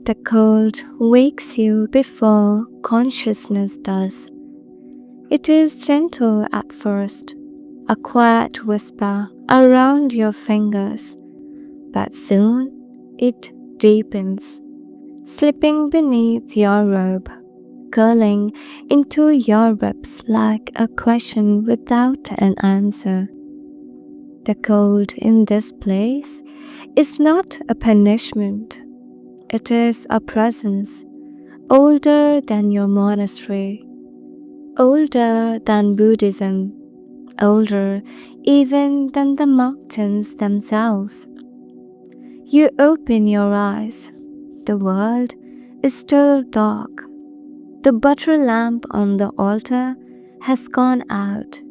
The cold wakes you before consciousness does. It is gentle at first, a quiet whisper around your fingers, but soon it deepens, slipping beneath your robe, curling into your ribs like a question without an answer. The cold in this place is not a punishment. It is a presence, older than your monastery, older than Buddhism, older even than the mountains themselves. You open your eyes. The world is still dark. The butter lamp on the altar has gone out,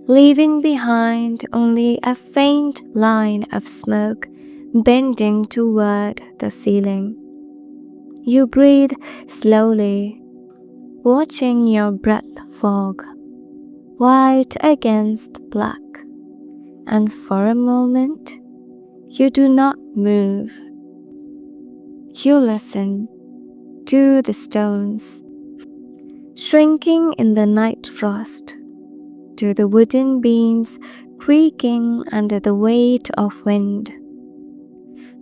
leaving behind only a faint line of smoke bending toward the ceiling. You breathe slowly, watching your breath fog, white against black, and for a moment you do not move. You listen to the stones shrinking in the night frost, to the wooden beams creaking under the weight of wind,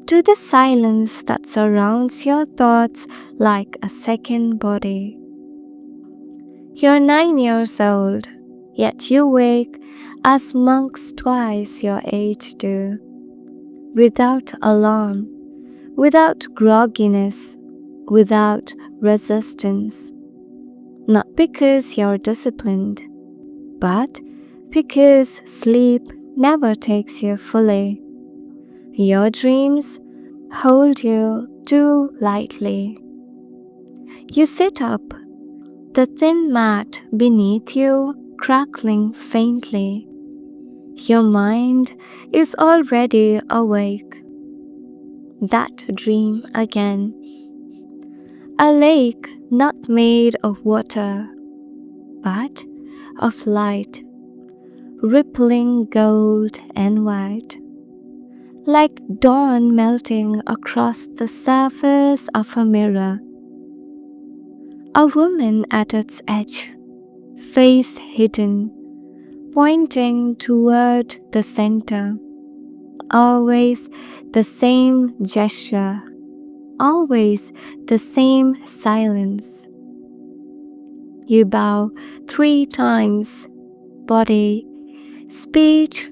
to the silence that surrounds your thoughts like a second body. You're 9 years old, yet you wake as monks twice your age do, without alarm, without grogginess, without resistance. Not because you're disciplined, but because sleep never takes you fully. Your dreams hold you too lightly. You sit up, the thin mat beneath you crackling faintly. Your mind is already awake. That dream again. A lake not made of water, but of light, rippling gold and white, like dawn melting across the surface of a mirror. A woman at its edge, face hidden, pointing toward the center. Always the same gesture, always the same silence. You bow 3 times, body, speech,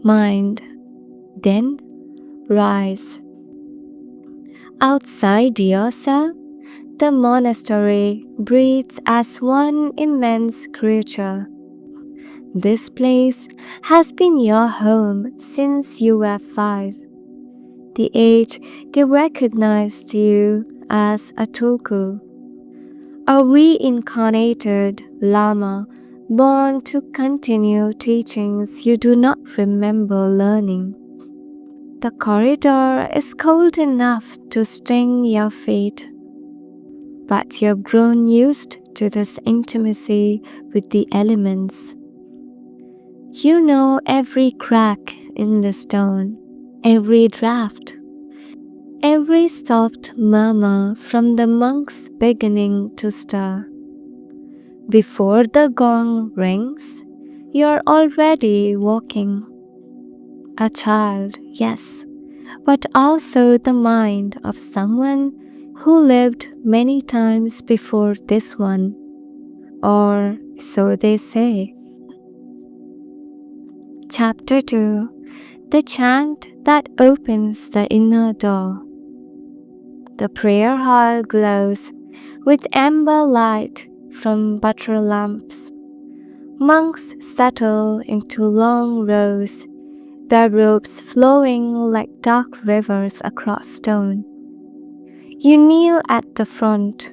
mind, then rise. Outside yourself, the monastery breathes as one immense creature. This place has been your home since you were 5, the age they recognized you as a tulku, a reincarnated lama born to continue teachings you do not remember learning. The corridor is cold enough to sting your feet, but you've grown used to this intimacy with the elements. You know every crack in the stone, every draft, every soft murmur from the monks beginning to stir. Before the gong rings, you're already walking. A child, yes, but also the mind of someone who lived many times before this one, or so they say. Chapter 2. The chant that opens the inner door. The prayer hall glows with amber light from butter lamps. Monks settle into long rows, their robes flowing like dark rivers across stone. You kneel at the front,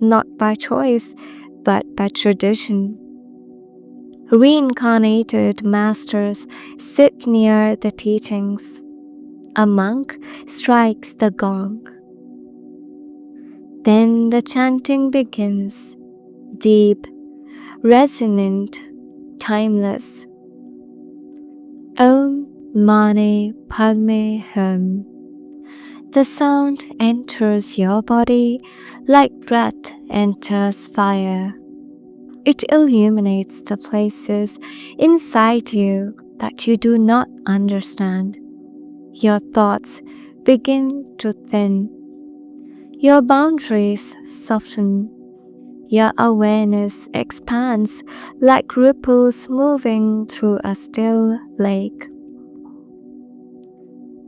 not by choice, but by tradition. Reincarnated masters sit near the teachings. A monk strikes the gong. Then the chanting begins, deep, resonant, timeless. Om Mani Padme Hum. The sound enters your body like breath enters fire. It illuminates the places inside you that you do not understand. Your thoughts begin to thin. Your boundaries soften. Your awareness expands like ripples moving through a still lake.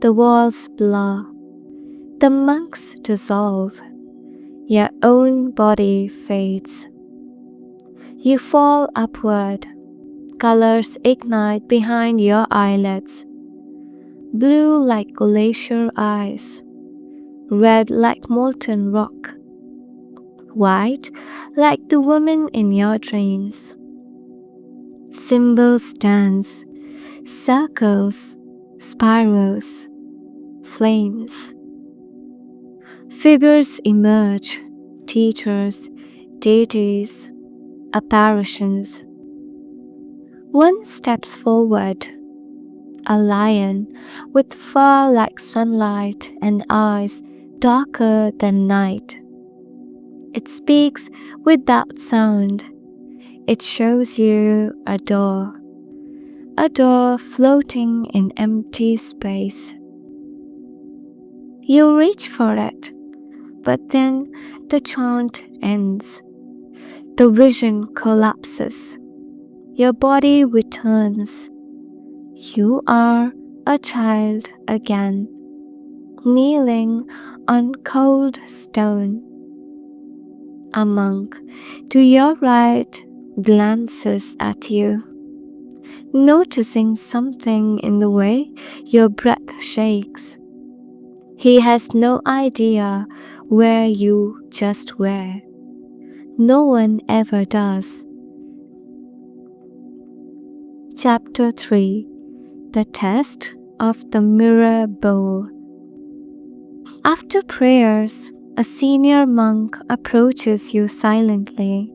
The walls blur. The monks dissolve. Your own body fades. You fall upward. Colors ignite behind your eyelids. Blue like glacier ice. Red like molten rock. White like the woman in your dreams. Symbols dance. Circles. Spirals. Flames. Figures emerge. Teachers. Deities. Apparitions. One steps forward, a lion with fur like sunlight and eyes darker than night. It speaks without sound. It shows you a door floating in empty space. You reach for it, but then the chant ends. The vision collapses. Your body returns. You are a child again, kneeling on cold stone. A monk to your right glances at you, noticing something in the way your breath shakes. He has no idea where you just were. No one ever does. Chapter 3: The Test of the Mirror Bowl. After prayers, a senior monk approaches you silently.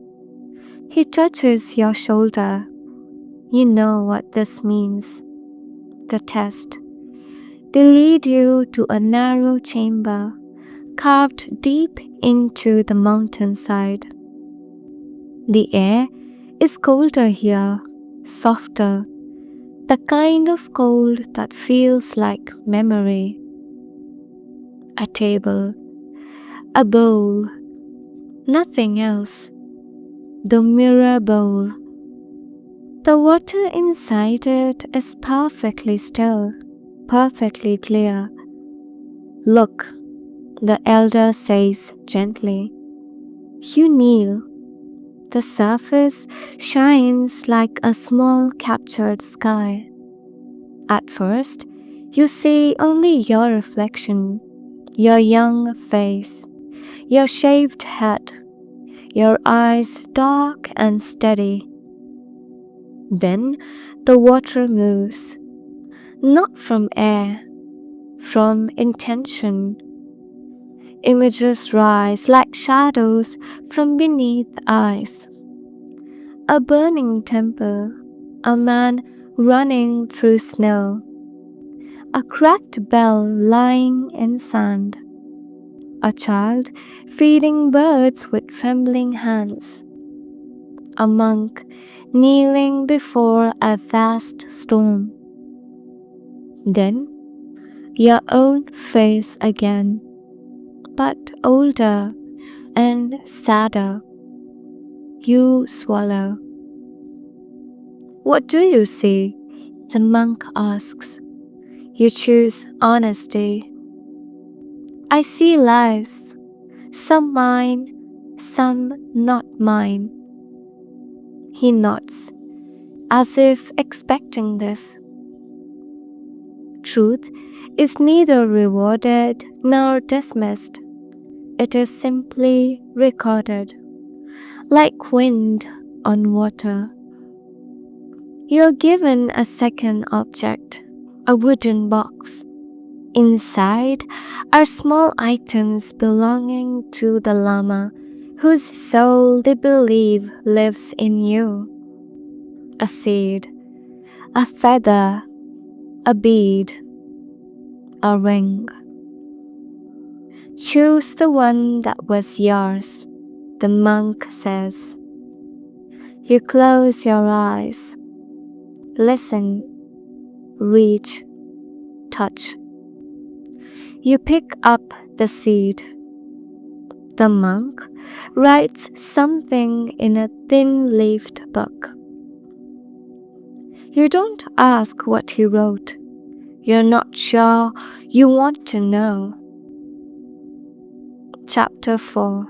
He touches your shoulder. You know what this means. The test. They lead you to a narrow chamber carved deep into the mountainside. The air is colder here, softer, the kind of cold that feels like memory. A table, a bowl, nothing else. The mirror bowl. The water inside it is perfectly still, perfectly clear. Look, the elder says gently. You kneel. The surface shines like a small captured sky. At first, you see only your reflection, your young face, your shaved head, your eyes dark and steady. Then the water moves, not from air, from intention. Images rise like shadows from beneath eyes. A burning temple, a man running through snow, a cracked bell lying in sand, a child feeding birds with trembling hands, a monk kneeling before a vast storm. Then your own face again, but older and sadder. You swallow. What do you see? The monk asks. You choose honesty. I see lives, some mine, some not mine. He nods, as if expecting this. Truth is neither rewarded nor dismissed. It is simply recorded, like wind on water. You're given a second object, a wooden box. Inside are small items belonging to the Lama, whose soul they believe lives in you. A seed, a feather, a bead, a ring. Choose the one that was yours, the monk says. You close your eyes. Listen, reach, touch. You pick up the seed. The monk writes something in a thin-leaved book. You don't ask what he wrote. You're not sure you want to know. Chapter 4.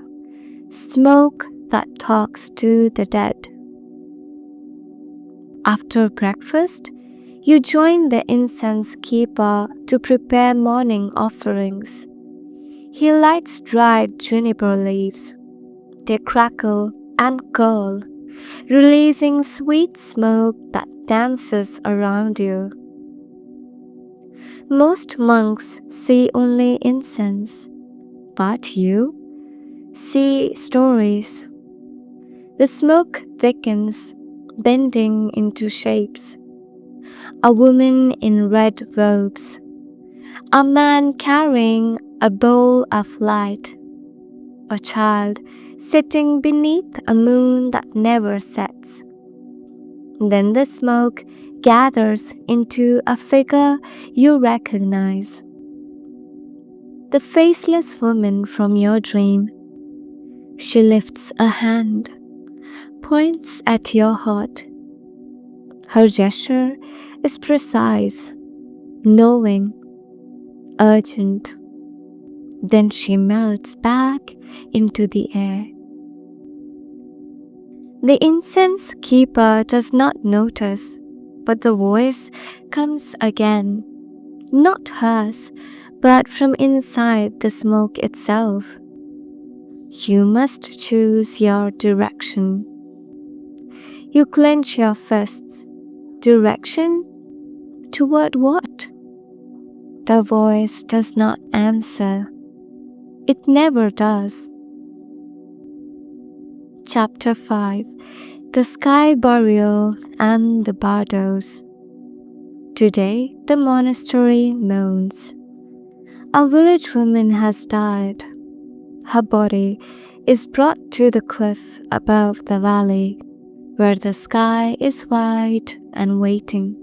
Smoke that talks to the dead. After breakfast, you join the incense keeper to prepare morning offerings. He lights dried juniper leaves. They crackle and curl, releasing sweet smoke that dances around you. Most monks see only incense, but you see stories. The smoke thickens, bending into shapes. A woman in red robes. A man carrying a bowl of light. A child sitting beneath a moon that never sets. Then the smoke gathers into a figure you recognize. The faceless woman from your dream. She lifts a hand, points at your heart. Her gesture is precise, knowing, urgent. Then she melts back into the air. The incense keeper does not notice, but the voice comes again, not hers, but from inside the smoke itself. You must choose your direction. You clench your fists. Direction? Toward what? The voice does not answer. It never does. Chapter 5. The Sky Burial and the Bardos. Today the monastery moans. A village woman has died. Her body is brought to the cliff above the valley, where the sky is white and waiting.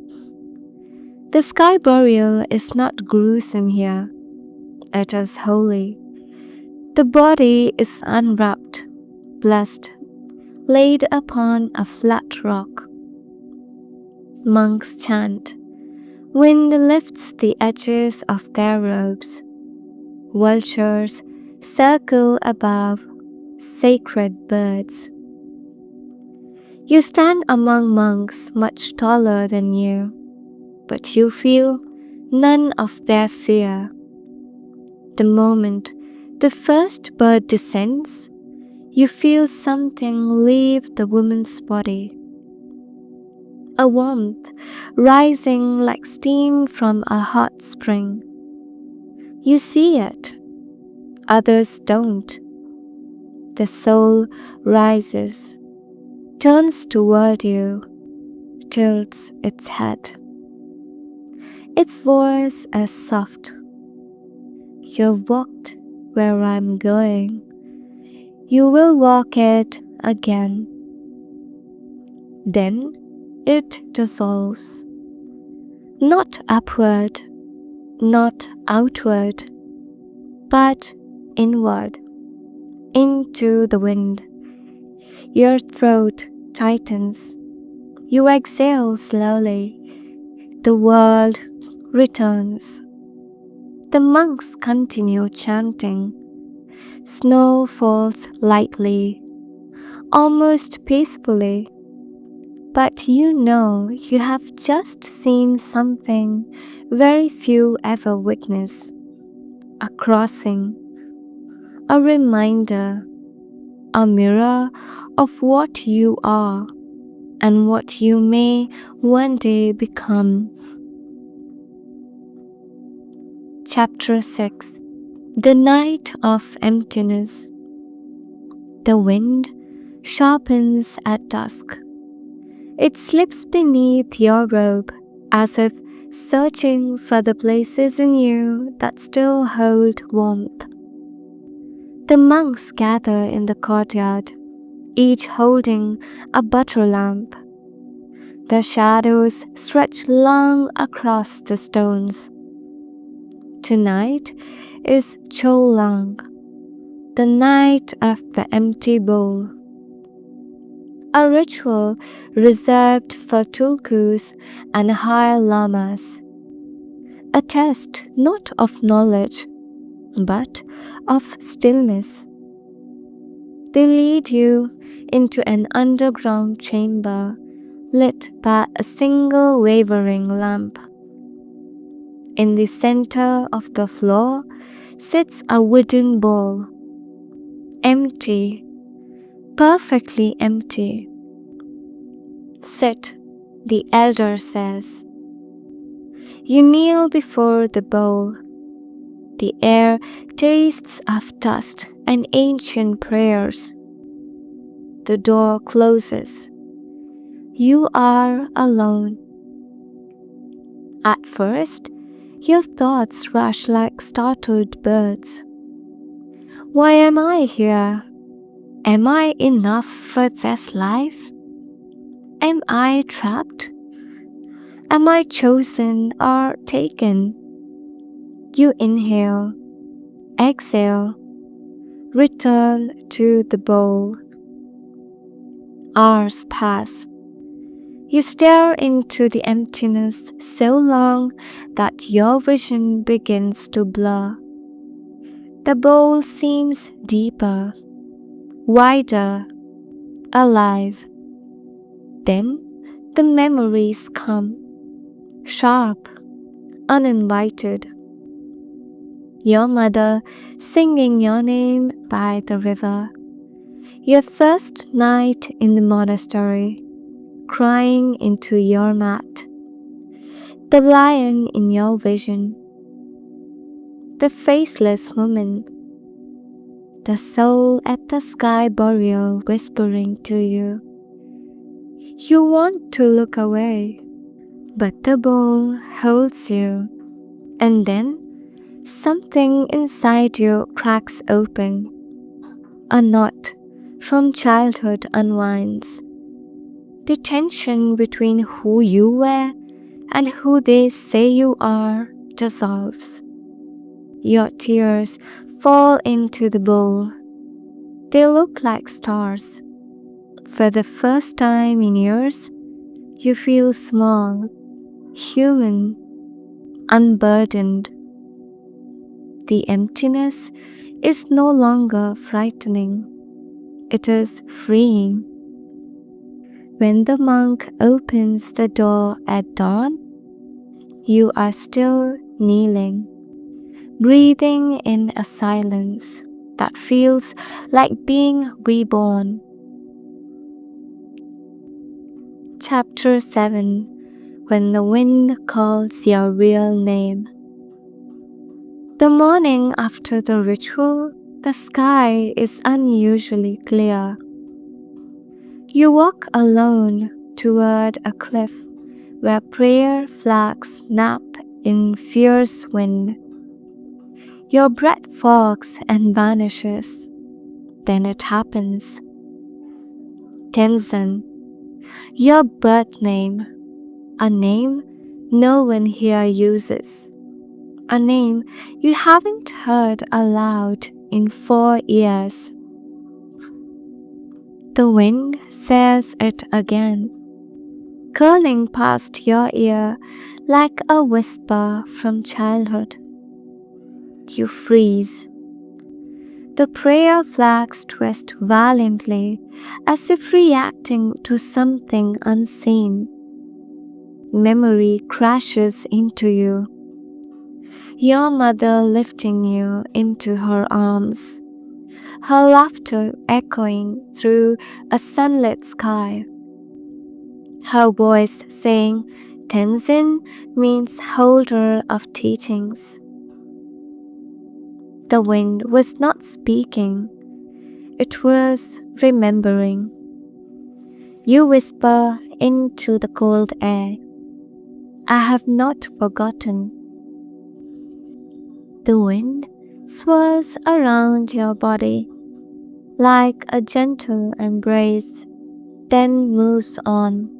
The sky burial is not gruesome here. It is holy. The body is unwrapped, blessed, laid upon a flat rock. Monks chant. Wind lifts the edges of their robes. Vultures circle above, sacred birds. You stand among monks much taller than you, but you feel none of their fear. The moment the first bird descends, you feel something leave the woman's body. A warmth rising like steam from a hot spring. You see it. Others don't. The soul rises, turns toward you, tilts its head. Its voice is soft. You've walked where I'm going. You will walk it again. Then it dissolves. Not upward, not outward, but inward, into the wind. Your throat tightens. You exhale slowly. The world returns. The monks continue chanting. Snow falls lightly, almost peacefully. But you know you have just seen something very few ever witness. A crossing, a reminder, a mirror of what you are and what you may one day become. Chapter 6. The Night of Emptiness. The wind sharpens at dusk. It slips beneath your robe as if searching for the places in you that still hold warmth. The monks gather in the courtyard, each holding a butter lamp. The shadows stretch long across the stones. Tonight is Cholang, the night of the empty bowl. A ritual reserved for tulkus and high lamas. A test not of knowledge, but of stillness. They lead you into an underground chamber lit by a single wavering lamp. In the center of the floor sits a wooden bowl, empty, perfectly empty. Sit, the elder says. You kneel before the bowl. The air tastes of dust and ancient prayers. The door closes. You are alone. At first, your thoughts rush like startled birds. Why am I here? Am I enough for this life? Am I trapped? Am I chosen or taken? You inhale, exhale, return to the bowl. Hours pass. You stare into the emptiness so long that your vision begins to blur. The bowl seems deeper, wider, alive. Then the memories come, sharp, uninvited. Your mother singing your name by the river. Your first night in the monastery, crying into your mat. The lion in your vision. The faceless woman. The soul at the sky burial whispering to you. You want to look away, but the bowl holds you. And then something inside you cracks open. A knot from childhood unwinds. The tension between who you were and who they say you are dissolves. Your tears fall into the bowl. They look like stars. For the first time in years, you feel small, human, unburdened. The emptiness is no longer frightening. It is freeing. When the monk opens the door at dawn, you are still kneeling, breathing in a silence that feels like being reborn. Chapter 7. When the wind calls your real name. The morning after the ritual, the sky is unusually clear. You walk alone toward a cliff where prayer flags snap in fierce wind. Your breath fogs and vanishes. Then it happens. Tenzin, your birth name, a name no one here uses, a name you haven't heard aloud in 4 years. The wind says it again, curling past your ear like a whisper from childhood. You freeze. The prayer flags twist violently as if reacting to something unseen. Memory crashes into you. Your mother lifting you into her arms, her laughter echoing through a sunlit sky. Her voice saying, Tenzin means holder of teachings. The wind was not speaking. It was remembering. You whisper into the cold air, I have not forgotten. The wind swirls around your body like a gentle embrace, then moves on.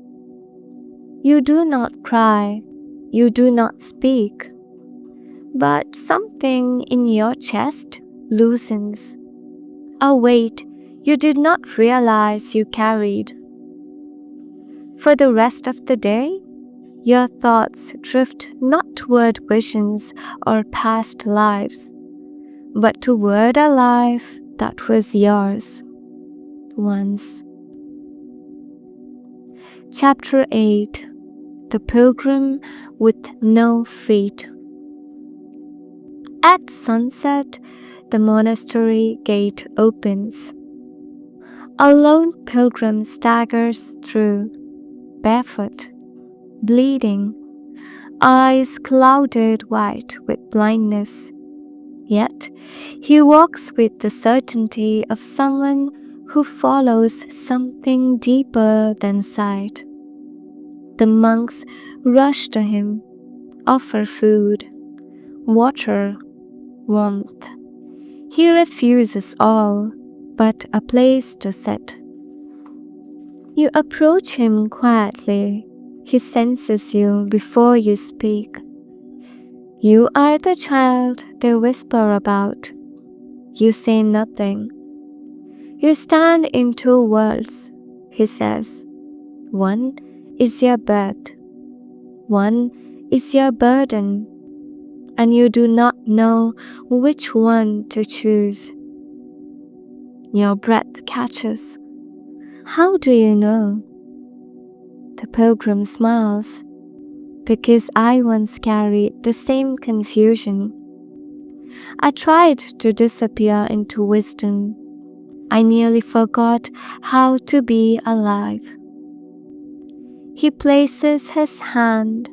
You do not cry, you do not speak, but something in your chest loosens, a weight you did not realize you carried. For the rest of the day, your thoughts drift not toward visions or past lives, but toward a life that was yours once. Chapter 8: The Pilgrim with No Feet. At sunset, the monastery gate opens. A lone pilgrim staggers through, barefoot, bleeding, eyes clouded white with blindness. Yet, he walks with the certainty of someone who follows something deeper than sight. The monks rush to him, offer food, water, warmth. He refuses all but a place to sit. You approach him quietly. He senses you before you speak. You are the child they whisper about. You say nothing. You stand in two worlds, he says. One is your birth. One is your burden. And you do not know which one to choose. Your breath catches. How do you know? The pilgrim smiles, because I once carried the same confusion. I tried to disappear into wisdom. I nearly forgot how to be alive. He places his hand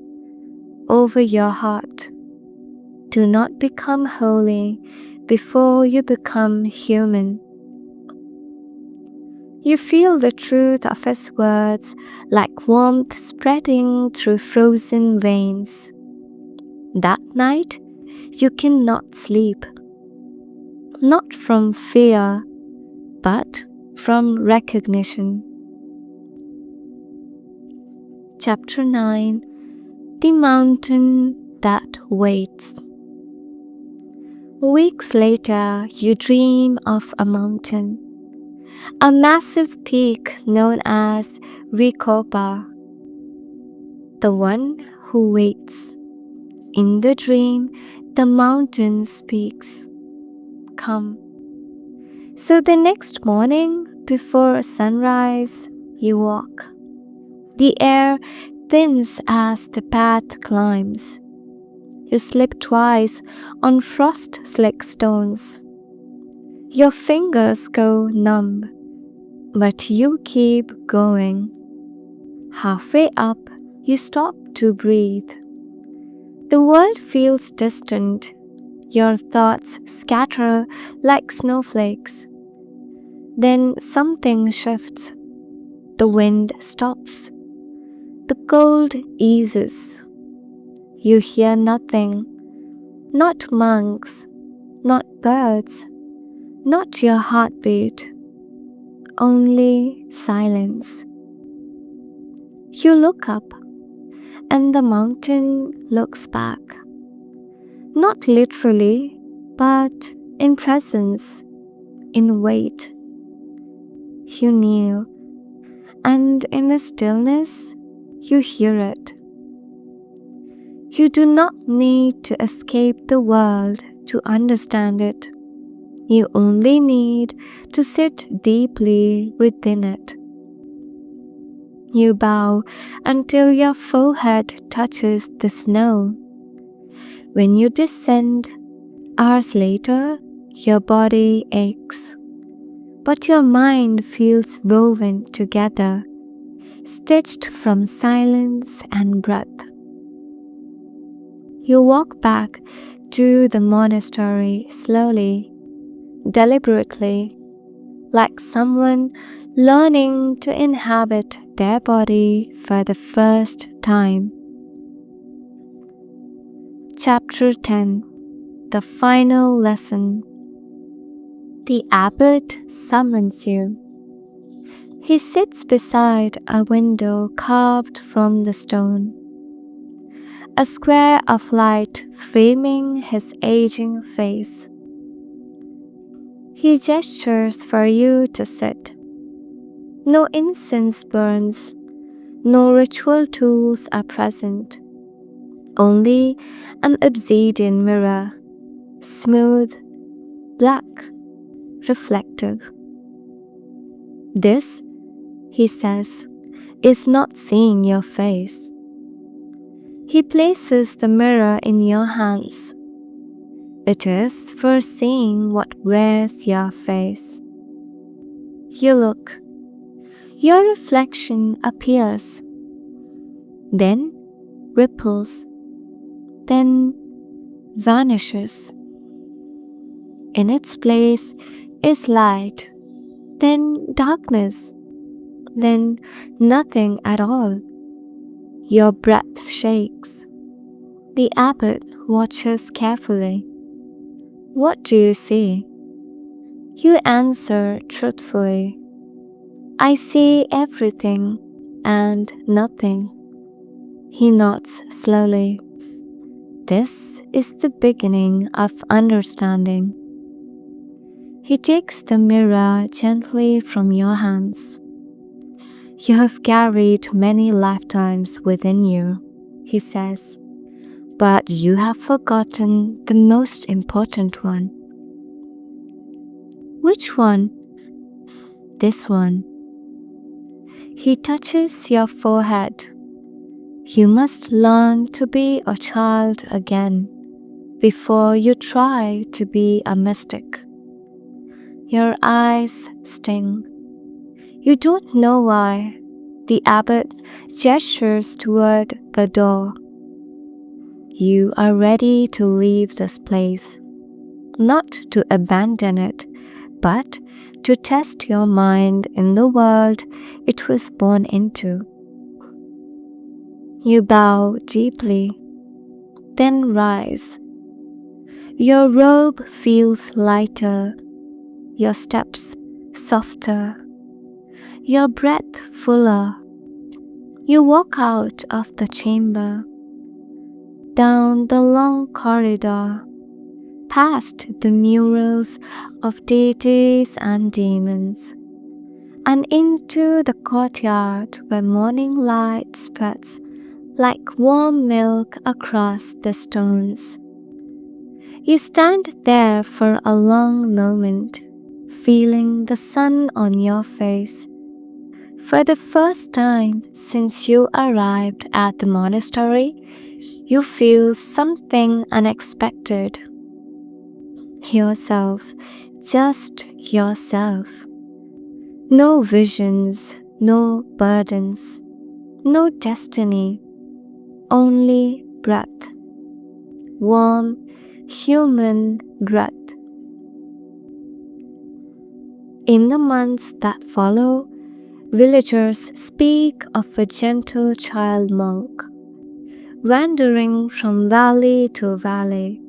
over your heart. Do not become holy before you become human. You feel the truth of his words like warmth spreading through frozen veins. That night, you cannot sleep. Not from fear, but from recognition. Chapter 9: The Mountain That Waits. Weeks later, you dream of a mountain. A massive peak known as Recopa, the one who waits. In the dream, the mountain speaks, "Come." So the next morning, before sunrise, you walk. The air thins as the path climbs. You slip twice on frost-slick stones. Your fingers go numb, but you keep going. Halfway up, you stop to breathe. The world feels distant. Your thoughts scatter like snowflakes. Then something shifts. The wind stops. The cold eases. You hear nothing. Not monks, not birds, not your heartbeat. Only silence. You look up, and the mountain looks back. Not literally, but in presence, in weight. You kneel, and in the stillness, you hear it. You do not need to escape the world to understand it. You only need to sit deeply within it. You bow until your forehead touches the snow. When you descend, hours later, your body aches, but your mind feels woven together, stitched from silence and breath. You walk back to the monastery slowly, deliberately, like someone learning to inhabit their body for the first time. Chapter 10: the final lesson. The abbot summons you. He sits beside a window carved from the stone, a square of light framing his aging face. He gestures for you to sit. No incense burns, no ritual tools are present, only an obsidian mirror, smooth, black, reflective. This, he says, is not seeing your face. He places the mirror in your hands. It is for seeing what wears your face. You look. Your reflection appears, then ripples, then vanishes. In its place is light, then darkness, then nothing at all. Your breath shakes. The abbot watches carefully. What do you see? You answer truthfully. I see everything and nothing. He nods slowly. This is the beginning of understanding. He takes the mirror gently from your hands. You have carried many lifetimes within you, he says, but you have forgotten the most important one. Which one? This one. He touches your forehead. You must learn to be a child again before you try to be a mystic. Your eyes sting. You don't know why. The abbot gestures toward the door. You are ready to leave this place, not to abandon it, but to test your mind in the world it was born into. You bow deeply, then rise. Your robe feels lighter, your steps softer, your breath fuller. You walk out of the chamber, down the long corridor, past the murals of deities and demons, and into the courtyard where morning light spreads like warm milk across the stones. You stand there for a long moment, feeling the sun on your face. For the first time since you arrived at the monastery, you feel something unexpected. Yourself, just yourself. No visions, no burdens, no destiny, only breath. Warm, human breath. In the months that follow, villagers speak of a gentle child monk, wandering from valley to valley,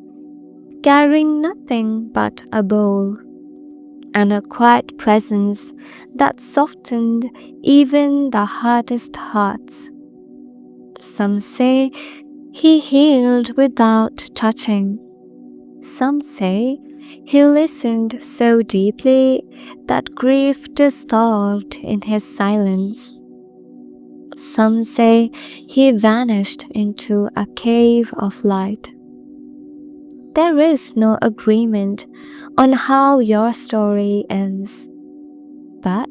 carrying nothing but a bowl, and a quiet presence that softened even the hardest hearts. Some say he healed without touching. Some say he listened so deeply that grief dissolved in his silence. Some say he vanished into a cave of light. There is no agreement on how your story ends, but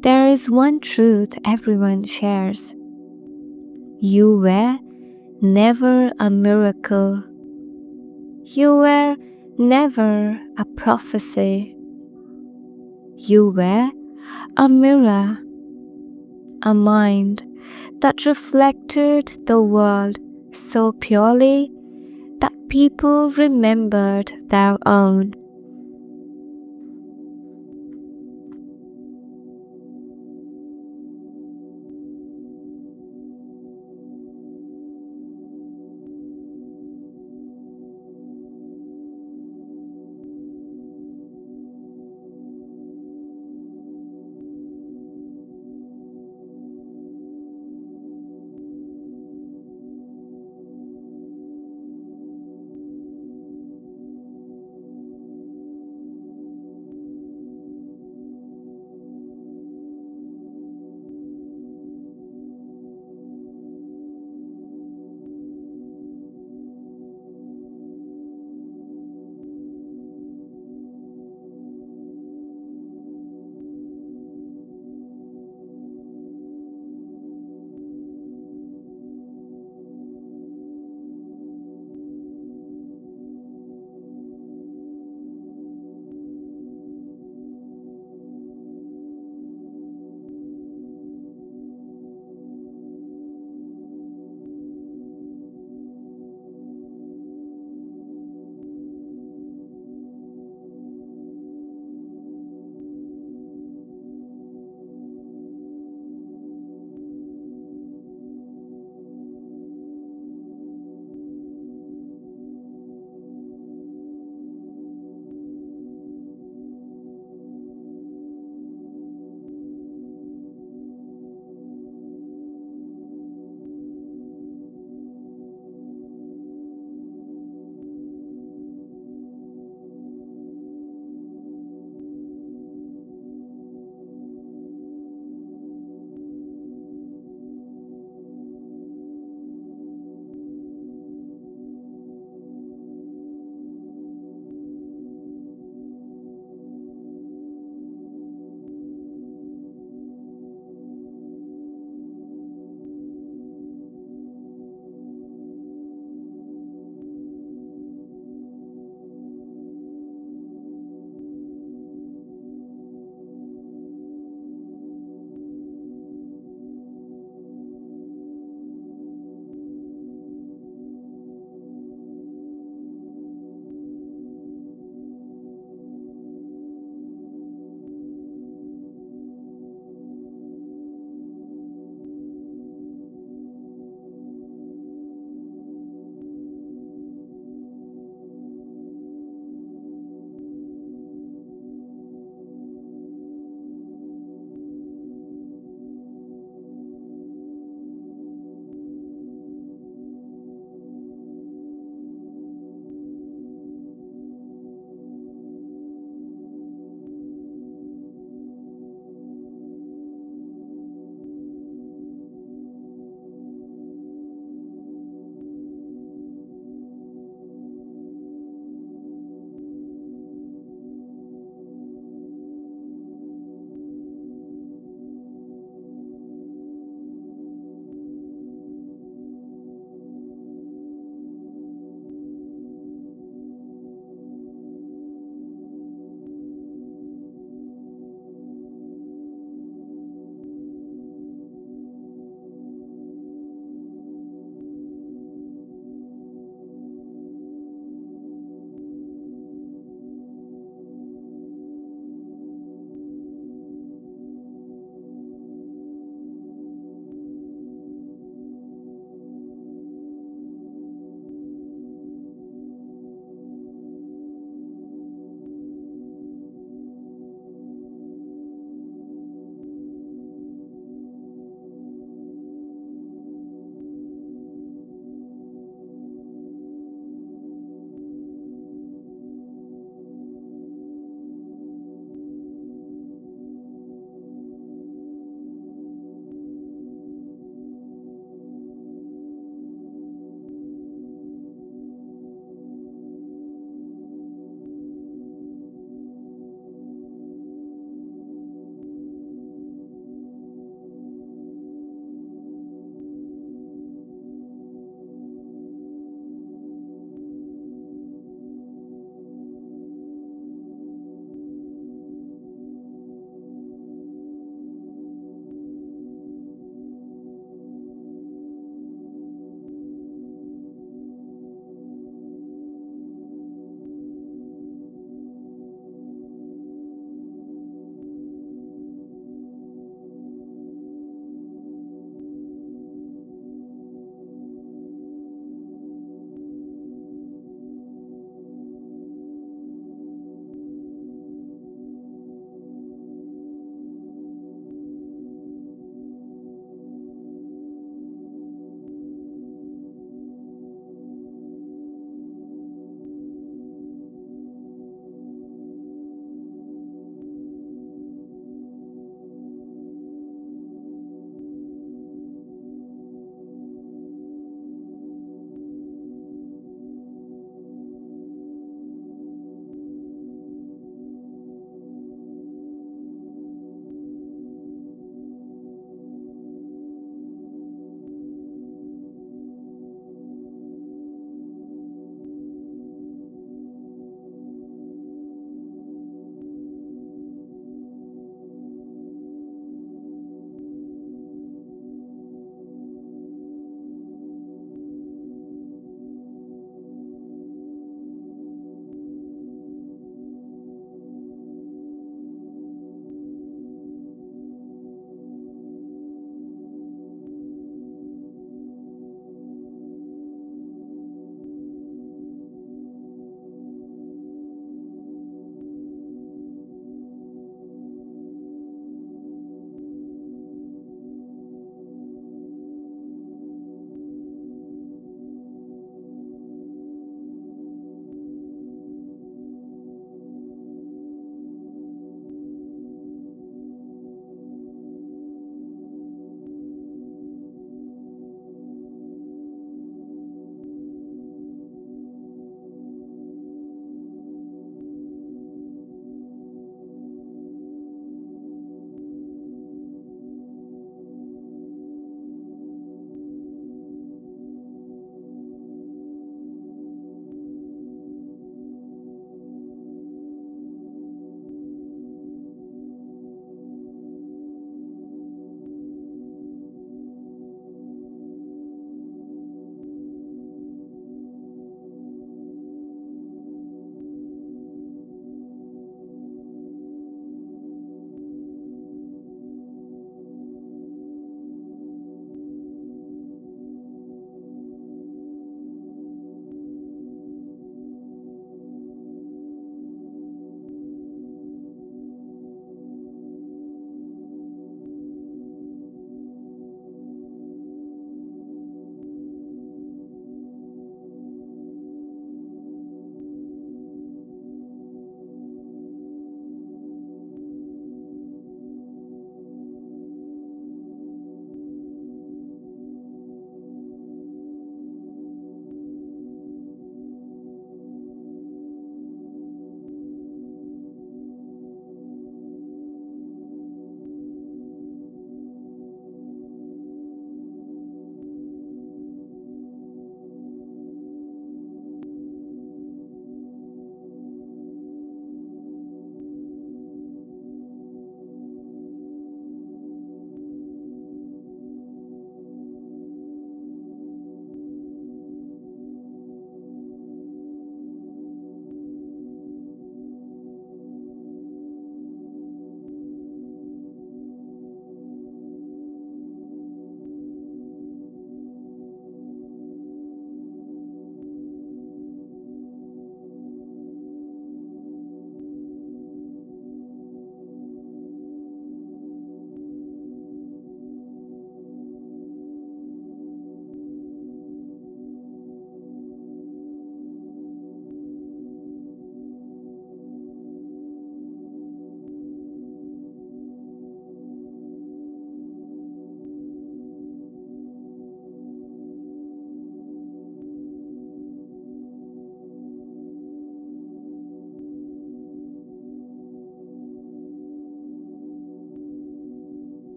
there is one truth everyone shares. You were never a miracle. You were never a prophecy. You were a mirror, a mind that reflected the world so purely that people remembered their own.